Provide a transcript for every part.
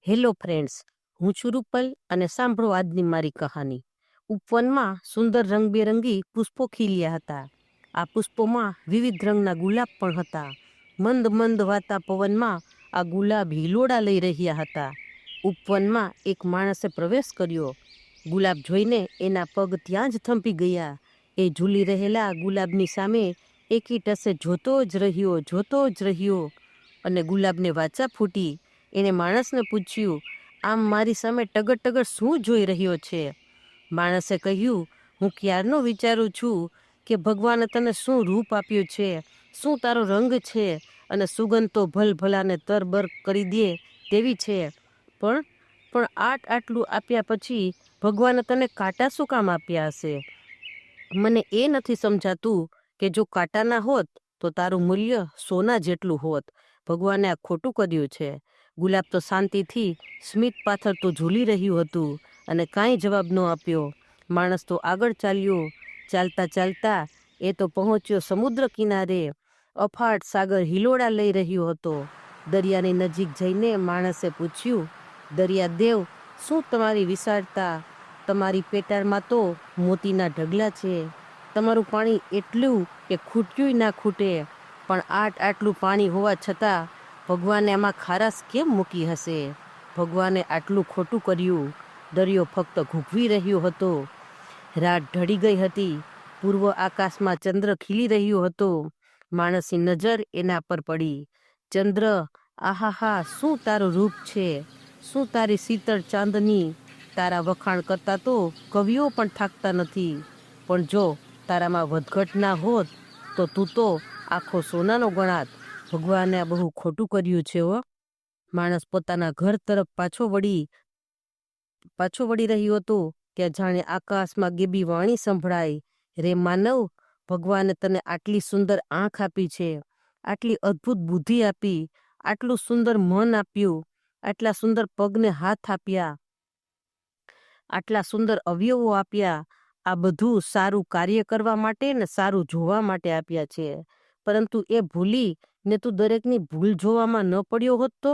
Hello friends, હું છું રૂપલ અને સાંભળો આજની મારી કહાની. ઉપવનમાં સુંદર રંગબેરંગી પુષ્પો ખીલ્યા હતા. આ પુષ્પોમાં વિવિધ રંગના ગુલાબ પણ હતા. મંદ મંદ વાતા પવનમાં આ ગુલાબ હિલોડા લઈ રહ્યા હતા. ઉપવનમાં એક માણસે પ્રવેશ કર્યો. ગુલાબ જોઈને એના પગ ત્યાં જ થંભી ગયા. એ ઝૂલી રહેલા ગુલાબની સામે એકી ટસે જોતો જ રહ્યો અને ગુલાબને વાચા ફૂટી. એણે માણસને પૂછ્યું, આમ મારી સામે ટગર ટગર શું જોઈ રહ્યો છે? માણસે કહ્યું, હું ક્યારનો વિચારું છું કે ભગવાને તને શું રૂપ આપ્યું છે, શું તારો રંગ છે, અને સુગંધ તો ભલભલાને તરબર કરી દે તેવી છે. પણ આટલું આપ્યા પછી ભગવાને તને કાંટા શું કામ આપ્યા હશે? મને એ નથી સમજાતું કે જો કાંટા ના હોત તો તારું મૂલ્ય સોના જેટલું હોત. ભગવાને આ ખોટું કર્યું છે. ગુલાબ તો શાંતિથી સ્મિત પાથરતું ઝૂલી રહ્યું હતું અને કાંઈ જવાબ ન આપ્યો. માણસ તો આગળ ચાલ્યો. ચાલતા ચાલતા એ તો પહોંચ્યો સમુદ્ર કિનારે. અફાટ સાગર હિલોડા લઈ રહ્યો હતો. દરિયાની નજીક જઈને માણસે પૂછ્યું, દરિયાદેવ, શું તમારી વિશાળતા? તમારી પેટાળમાં તો મોતીના ઢગલા છે. તમારું પાણી એટલું કે ખૂટ્યું ના ખૂટે, પણ આટલું પાણી હોવા છતાં ભગવાને આમાં ખારાશ કેમ મૂકી હશે? ભગવાને આટલું ખોટું કર્યું. દરિયો ફક્ત ઘૂઘવી રહ્યો હતો. રાત ઢળી ગઈ હતી. પૂર્વ આકાશમાં ચંદ્ર ખીલી રહ્યો હતો. માણસની નજર એના પર પડી. ચંદ્ર, આહાહા, શું તારું રૂપ છે! શું તારી શીતળ ચાંદની! તારા વખાણ કરતા તો કવિઓ પણ થાકતા નથી. પણ જો તારામાં વધઘટ ના હોત તો તું તો આખો સોનાનો ગણાત. ભગવાને આ બહુ ખોટું કર્યું છે. માણસ પોતાના ઘર તરફ પાછો વળી રહ્યો હતો કે જાણે આકાશમાં ગેબી વાણી સંભળાય, રે માનવ, ભગવાને તને આટલી સુંદર આંખ આપી છે, આટલી અદ્ભુત બુદ્ધિ આપી, આટલું સુંદર મન આપ્યું, આટલા સુંદર પગને હાથ આપ્યા, આટલા સુંદર અવયવો આપ્યા. આ બધું સારું કાર્ય કરવા માટે ને સારું જોવા માટે આપ્યા છે. પરંતુ એ ભૂલી ને તું દરેકની ભૂલ જોવામાં ન પડ્યો હોત તો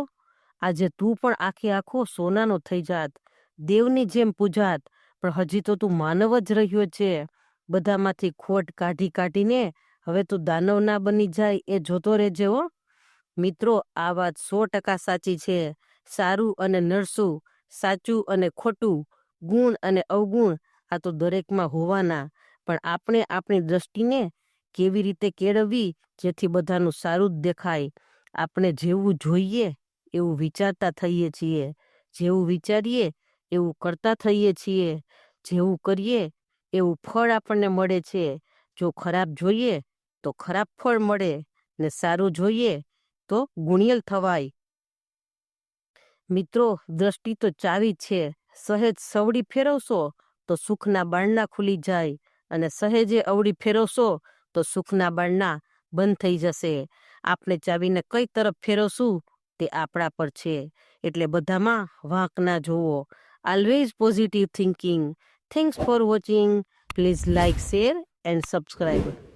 આજે તું પણ આખો સોનાનો થઈ જાત, દેવની જેમ પૂજાત. પણ હજી તો તું માનવ જ રહ્યો છે. બધામાંથી ખોટ કાઢીને હવે તું દાનવ ના બની જાય એ જોતો રહેજે હો. મિત્રો, આ વાત 100% સાચી છે. સારું અને નરસું, સાચું અને ખોટું, ગુણ અને અવગુણ આ તો દરેકમાં હોવાના. પણ આપણે આપણી દ્રષ્ટિને કેવી રીતે કેળવવી જેથી બધાનું સારું જ દેખાય. આપણે જેવું જોઈએ એવું વિચારતા થઈએ છીએ, જેવું વિચારીએ એવું કરતા થઈએ છીએ, જેવું કરીએ એવું ફળ આપણને મળે છે. જો ખરાબ જોઈએ તો ખરાબ ફળ મળે, ને સારું જોઈએ તો ગુણિયલ થવાય. મિત્રો, દ્રષ્ટિ તો ચાવી છે. સહેજ સવડી ફેરવશો તો સુખના બારણા ખુલી જાય, અને સહેજે અવળી ફેરવશો તો સુખના બારણા બંધ થઈ જશે. આપણે ચાવીને કઈ તરફ ફેરવશું તે આપણા પર છે. એટલે બધામાં વાંક ના જોવો. Always positive thinking. Thanks for watching. Please like, share and subscribe.